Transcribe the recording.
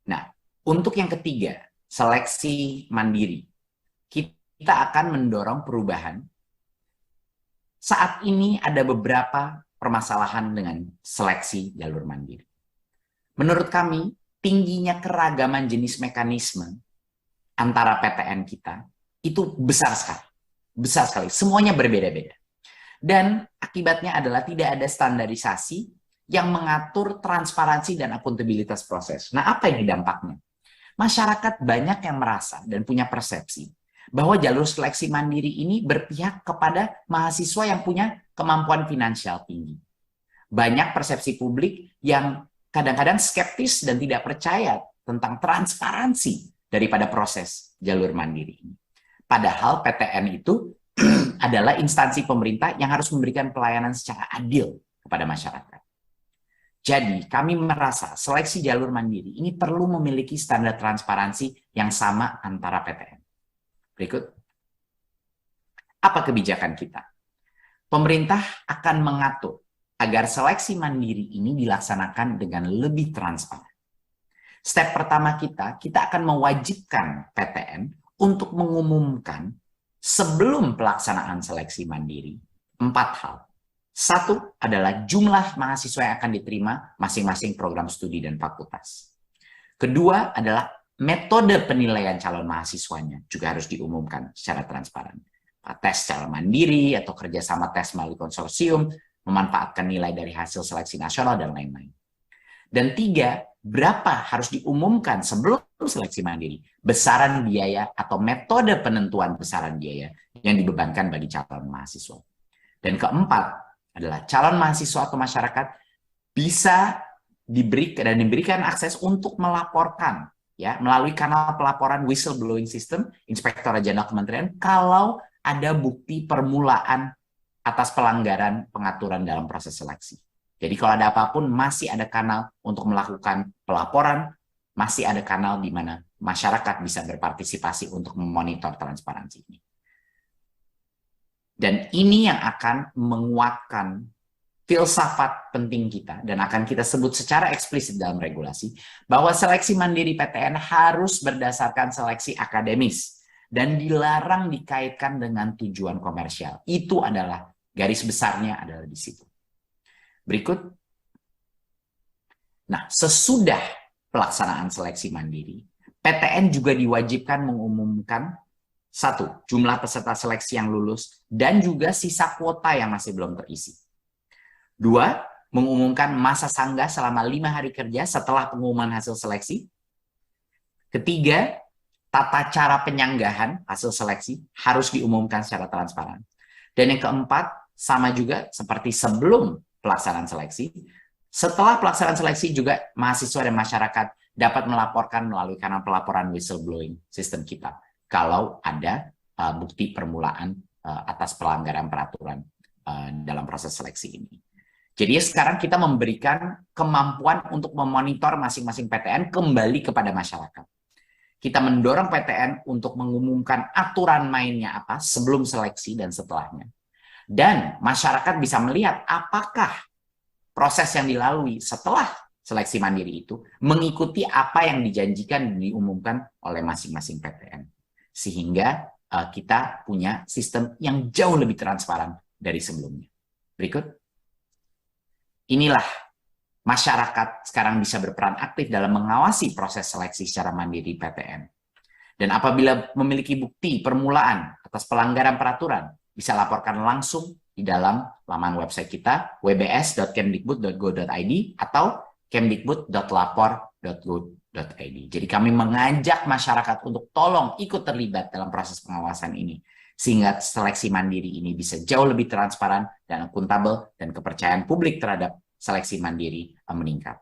Nah, untuk yang ketiga, seleksi mandiri. Kita akan mendorong perubahan. Saat ini ada beberapa permasalahan dengan seleksi jalur mandiri. Menurut kami, tingginya keragaman jenis mekanisme antara PTN kita itu besar sekali. Besar sekali. Semuanya berbeda-beda. Dan akibatnya adalah tidak ada standarisasi yang mengatur transparansi dan akuntabilitas proses. Nah, apa ini dampaknya? Masyarakat banyak yang merasa dan punya persepsi bahwa jalur seleksi mandiri ini berpihak kepada mahasiswa yang punya kemampuan finansial tinggi. Banyak persepsi publik yang kadang-kadang skeptis dan tidak percaya tentang transparansi daripada proses jalur mandiri ini. Padahal PTN itu adalah instansi pemerintah yang harus memberikan pelayanan secara adil kepada masyarakat. Jadi, kami merasa seleksi jalur mandiri ini perlu memiliki standar transparansi yang sama antara PTN. Berikut. Apa kebijakan kita? Pemerintah akan mengatur agar seleksi mandiri ini dilaksanakan dengan lebih transparan. Step pertama kita akan mewajibkan PTN untuk mengumumkan sebelum pelaksanaan seleksi mandiri 4 hal. Satu adalah jumlah mahasiswa yang akan diterima masing-masing program studi dan fakultas. Kedua adalah metode penilaian calon mahasiswanya juga harus diumumkan secara transparan. Tes secara mandiri atau kerjasama tes melalui konsorsium, memanfaatkan nilai dari hasil seleksi nasional, dan lain-lain. Dan 3, berapa harus diumumkan sebelum seleksi mandiri, besaran biaya atau metode penentuan besaran biaya yang dibebankan bagi calon mahasiswa. Dan keempat adalah calon mahasiswa atau masyarakat bisa diberikan akses untuk melaporkan ya melalui kanal pelaporan whistleblowing system Inspektorat Jenderal Kementerian kalau ada bukti permulaan atas pelanggaran pengaturan dalam proses seleksi. Jadi kalau ada apapun masih ada kanal untuk melakukan pelaporan, masih ada kanal di mana masyarakat bisa berpartisipasi untuk memonitor transparansi ini. Dan ini yang akan menguatkan filsafat penting kita dan akan kita sebut secara eksplisit dalam regulasi bahwa seleksi mandiri PTN harus berdasarkan seleksi akademis dan dilarang dikaitkan dengan tujuan komersial. Itu adalah garis besarnya adalah di situ. Berikut. Nah, sesudah pelaksanaan seleksi mandiri, PTN juga diwajibkan mengumumkan 1, jumlah peserta seleksi yang lulus dan juga sisa kuota yang masih belum terisi. 2, mengumumkan masa sanggah selama 5 hari kerja setelah pengumuman hasil seleksi. Ketiga, tata cara penyanggahan hasil seleksi harus diumumkan secara transparan. Dan yang keempat, sama juga seperti sebelum pelaksanaan seleksi, setelah pelaksanaan seleksi juga mahasiswa dan masyarakat dapat melaporkan melalui kanal pelaporan whistleblowing sistem kita kalau ada bukti permulaan atas pelanggaran peraturan dalam proses seleksi ini. Jadi sekarang kita memberikan kemampuan untuk memonitor masing-masing PTN kembali kepada masyarakat. Kita mendorong PTN untuk mengumumkan aturan mainnya apa sebelum seleksi dan setelahnya. Dan masyarakat bisa melihat apakah proses yang dilalui setelah seleksi mandiri itu mengikuti apa yang dijanjikan dan diumumkan oleh masing-masing PTN. Sehingga kita punya sistem yang jauh lebih transparan dari sebelumnya. Berikut. Inilah masyarakat sekarang bisa berperan aktif dalam mengawasi proses seleksi secara mandiri PTN. Dan apabila memiliki bukti permulaan atas pelanggaran peraturan, bisa laporkan langsung di dalam laman website kita wbs.kemdikbud.go.id atau kemdikbud.lapor.go.id. Jadi kami mengajak masyarakat untuk tolong ikut terlibat dalam proses pengawasan ini sehingga seleksi mandiri ini bisa jauh lebih transparan dan akuntabel dan kepercayaan publik terhadap seleksi mandiri meningkat.